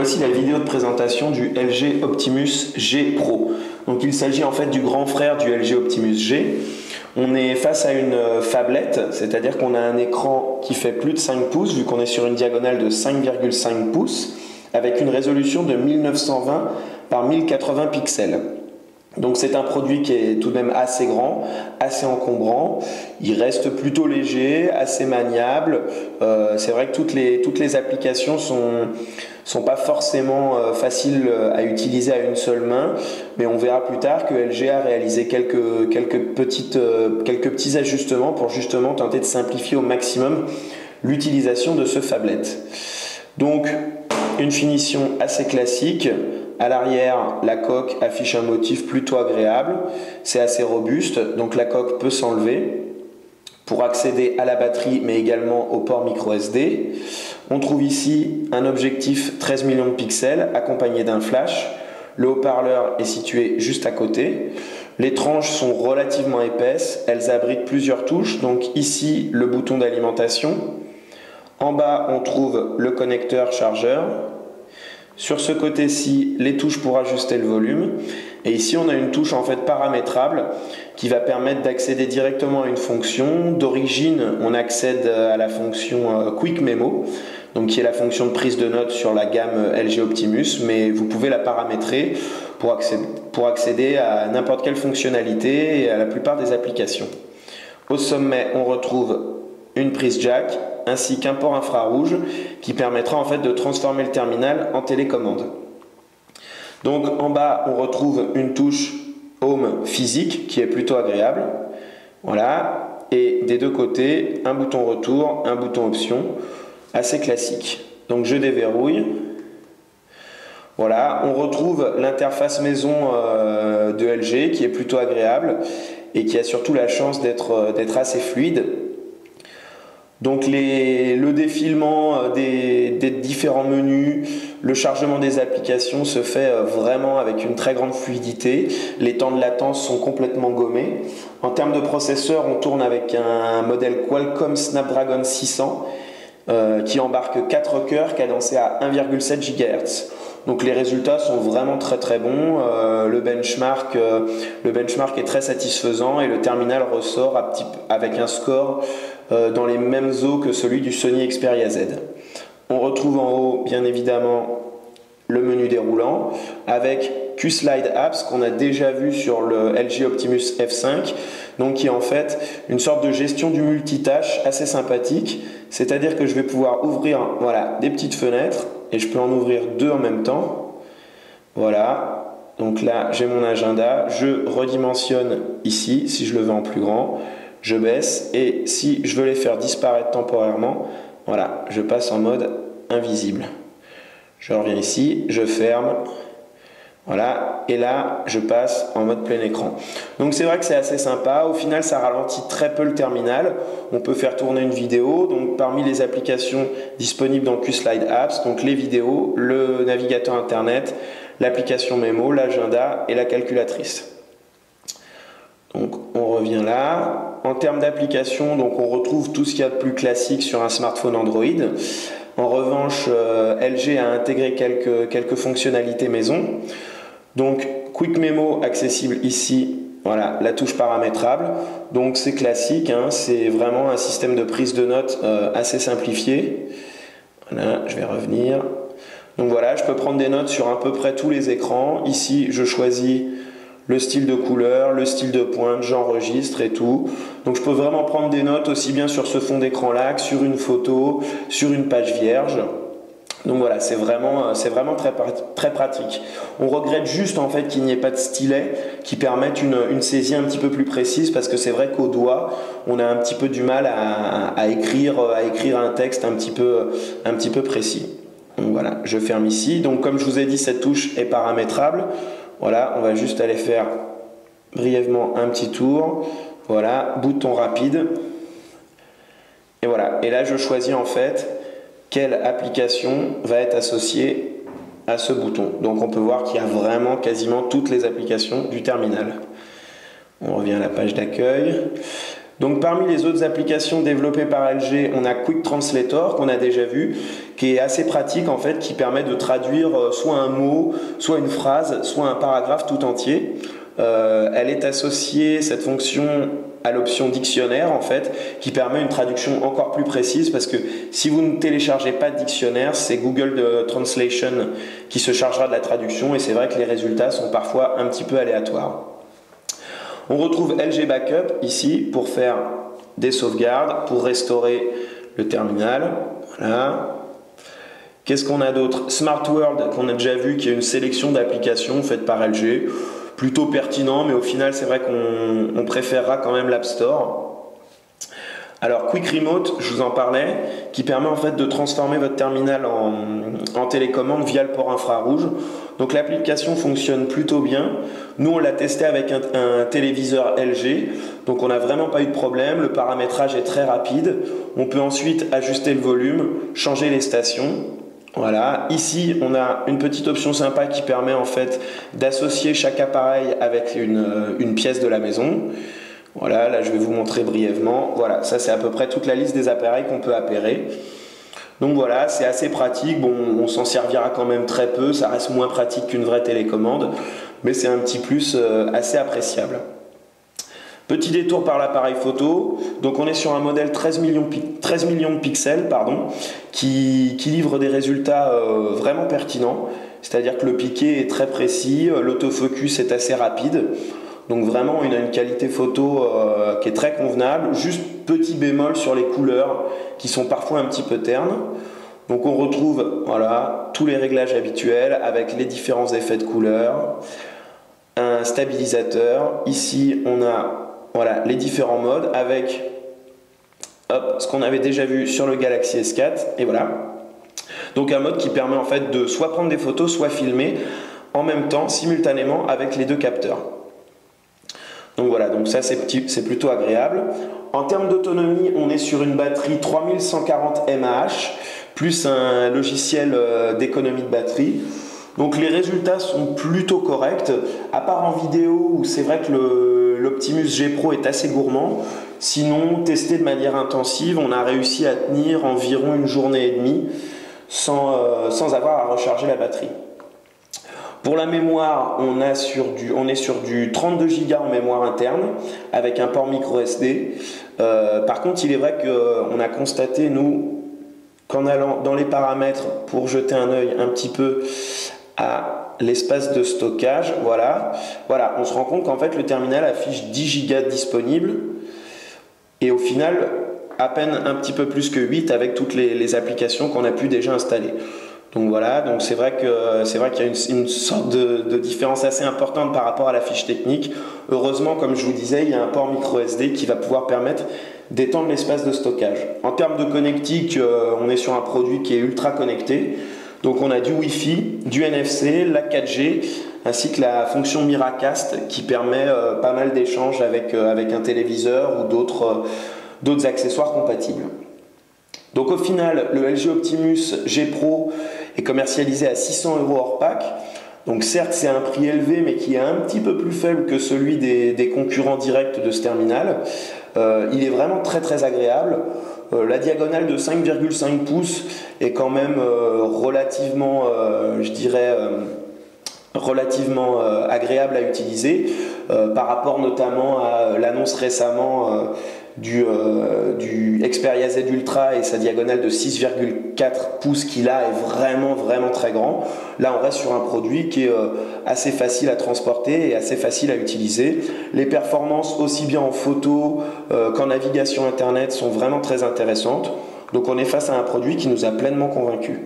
voici la vidéo de présentation du LG Optimus G Pro. Donc il s'agit en fait du grand frère du LG Optimus G. On est face à une phablette, c'est-à-dire qu'on a un écran qui fait plus de 5 pouces, vu qu'on est sur une diagonale de 5,5 pouces, avec une résolution de 1920 par 1080 pixels. Donc c'est un produit qui est tout de même assez grand, assez encombrant, il reste plutôt léger, assez maniable. C'est vrai que toutes les applications sont pas forcément faciles à utiliser à une seule main, mais on verra plus tard que LG a réalisé quelques petits ajustements pour justement tenter de simplifier au maximum l'utilisation de ce phablet. Donc une finition assez classique. À l'arrière, la coque affiche un motif plutôt agréable, c'est assez robuste, donc la coque peut s'enlever pour accéder à la batterie mais également au port micro SD. On trouve ici un objectif 13 millions de pixels accompagné d'un flash. Le haut-parleur est situé juste à côté. Les tranches sont relativement épaisses, elles abritent plusieurs touches, donc ici le bouton d'alimentation. En bas on trouve le connecteur chargeur. Sur ce côté-ci, les touches pour ajuster le volume. Et ici, on a une touche en fait paramétrable qui va permettre d'accéder directement à une fonction. D'origine, on accède à la fonction Quick Memo, donc qui est la fonction de prise de notes sur la gamme LG Optimus, mais vous pouvez la paramétrer pour accéder à n'importe quelle fonctionnalité et à la plupart des applications. Au sommet, on retrouve une prise jack ainsi qu'un port infrarouge qui permettra en fait de transformer le terminal en télécommande. Donc en bas on retrouve une touche Home physique qui est plutôt agréable. Voilà, et des deux côtés un bouton retour, un bouton option assez classique. Donc je déverrouille. Voilà, on retrouve l'interface maison de LG qui est plutôt agréable et qui a surtout la chance d'être assez fluide. Donc le défilement des différents menus, le chargement des applications se fait vraiment avec une très grande fluidité. Les temps de latence sont complètement gommés. En termes de processeur, on tourne avec un modèle Qualcomm Snapdragon 600 qui embarque 4 cœurs cadencés à 1,7 GHz. Donc les résultats sont vraiment très bons, le benchmark est très satisfaisant et le terminal ressort avec un score dans les mêmes eaux que celui du Sony Xperia Z. On retrouve en haut bien évidemment le menu déroulant avec Q-Slide Apps qu'on a déjà vu sur le LG Optimus F5, donc qui est en fait une sorte de gestion du multitâche assez sympathique, c'est-à-dire que je vais pouvoir ouvrir des petites fenêtres et je peux en ouvrir deux en même temps. Voilà, donc là j'ai mon agenda, je redimensionne ici si je le veux en plus grand, je baisse et si je veux les faire disparaître temporairement, voilà, je passe en mode invisible. Je reviens ici, je ferme, voilà, et là je passe en mode plein écran. Donc c'est vrai que c'est assez sympa, au final ça ralentit très peu le terminal, on peut faire tourner une vidéo, donc parmi les applications disponibles dans Q-Slide Apps, donc les vidéos, le navigateur internet, l'application mémo, l'agenda et la calculatrice. Donc on revient là. En termes d'application, donc on retrouve tout ce qu'il y a de plus classique sur un smartphone Android. En revanche, LG a intégré quelques fonctionnalités maison. Donc Quick Memo accessible ici, voilà, la touche paramétrable. Donc c'est classique, hein, c'est vraiment un système de prise de notes assez simplifié. Voilà, je vais revenir. Donc voilà, je peux prendre des notes sur à peu près tous les écrans. Ici, je choisis le style de couleur, le style de pointe, j'enregistre et tout. Donc je peux vraiment prendre des notes aussi bien sur ce fond d'écran là que sur une photo, sur une page vierge. Donc voilà, c'est vraiment très pratique. On regrette juste en fait qu'il n'y ait pas de stylet qui permette une saisie un petit peu plus précise, parce que c'est vrai qu'au doigt, on a un petit peu du mal à écrire un texte un petit peu précis. Donc voilà, je ferme ici. Donc comme je vous ai dit, cette touche est paramétrable. Voilà, on va juste aller faire brièvement un petit tour. Voilà, bouton rapide. Et voilà, et là je choisis en fait quelle application va être associée à ce bouton. Donc on peut voir qu'il y a vraiment quasiment toutes les applications du terminal. On revient à la page d'accueil. Donc parmi les autres applications développées par LG, on a Quick Translator qu'on a déjà vu, qui est assez pratique en fait, qui permet de traduire soit un mot, soit une phrase, soit un paragraphe tout entier. Elle est associée, cette fonction, à l'option dictionnaire en fait, qui permet une traduction encore plus précise, parce que si vous ne téléchargez pas de dictionnaire, c'est Google Translation qui se chargera de la traduction, et c'est vrai que les résultats sont parfois un petit peu aléatoires. On retrouve LG Backup ici pour faire des sauvegardes, pour restaurer le terminal. Voilà. Qu'est-ce qu'on a d'autre? Smart World, qu'on a déjà vu, qui est une sélection d'applications faites par LG. Plutôt pertinent, mais au final, c'est vrai qu'on préférera quand même l'App Store. Alors, Quick Remote, je vous en parlais, qui permet en fait de transformer votre terminal en télécommande via le port infrarouge. Donc l'application fonctionne plutôt bien. Nous, on l'a testé avec un téléviseur LG, donc on n'a vraiment pas eu de problème. Le paramétrage est très rapide. On peut ensuite ajuster le volume, changer les stations. Voilà, ici on a une petite option sympa qui permet en fait d'associer chaque appareil avec une pièce de la maison. Voilà, là je vais vous montrer brièvement. Voilà, ça c'est à peu près toute la liste des appareils qu'on peut appairer. Donc voilà, c'est assez pratique. Bon, on s'en servira quand même très peu, ça reste moins pratique qu'une vraie télécommande, mais c'est un petit plus assez appréciable. Petit détour par l'appareil photo, donc on est sur un modèle 13 millions de pixels qui livre des résultats vraiment pertinents, c'est-à-dire que le piqué est très précis, l'autofocus est assez rapide, donc vraiment il a une qualité photo qui est très convenable. Juste petit bémol sur les couleurs qui sont parfois un petit peu ternes. Donc on retrouve voilà, tous les réglages habituels avec les différents effets de couleurs, un stabilisateur, ici on a voilà, les différents modes avec ce qu'on avait déjà vu sur le Galaxy S4, et voilà. Donc un mode qui permet en fait de soit prendre des photos, soit filmer en même temps, simultanément avec les deux capteurs. Donc voilà, donc ça c'est plutôt agréable. En termes d'autonomie, on est sur une batterie 3140 mAh, plus un logiciel d'économie de batterie. Donc les résultats sont plutôt corrects, à part en vidéo où c'est vrai que l'Optimus G Pro est assez gourmand. Sinon, testé de manière intensive, on a réussi à tenir environ une journée et demie sans avoir à recharger la batterie. Pour la mémoire, on est sur du 32 Go en mémoire interne avec un port micro SD. Par contre, il est vrai qu'on a constaté, nous, qu'en allant dans les paramètres pour jeter un œil un petit peu à l'espace de stockage, voilà, on se rend compte qu'en fait le terminal affiche 10 Go disponibles et au final à peine un petit peu plus que 8 avec toutes les applications qu'on a pu déjà installer. Donc voilà, donc c'est vrai qu'il y a une sorte de différence assez importante par rapport à la fiche technique. Heureusement, comme je vous disais, il y a un port micro SD qui va pouvoir permettre d'étendre l'espace de stockage. En termes de connectique, on est sur un produit qui est ultra connecté. Donc on a du Wi-Fi, du NFC, la 4G, ainsi que la fonction Miracast qui permet pas mal d'échanges avec un téléviseur ou d'autres accessoires compatibles. Donc au final, le LG Optimus G Pro est commercialisé à 600 € hors pack. Donc certes, c'est un prix élevé, mais qui est un petit peu plus faible que celui des concurrents directs de ce terminal. Il est vraiment très très agréable. La diagonale de 5,5 pouces est quand même relativement, je dirais, relativement agréable à utiliser par rapport notamment à l'annonce récemment du Xperia Z Ultra et sa diagonale de 6,4 pouces qui là est vraiment très grand. Là on reste sur un produit qui est assez facile à transporter et assez facile à utiliser. Les performances aussi bien en photo qu'en navigation internet sont vraiment très intéressantes. Donc on est face à un produit qui nous a pleinement convaincus.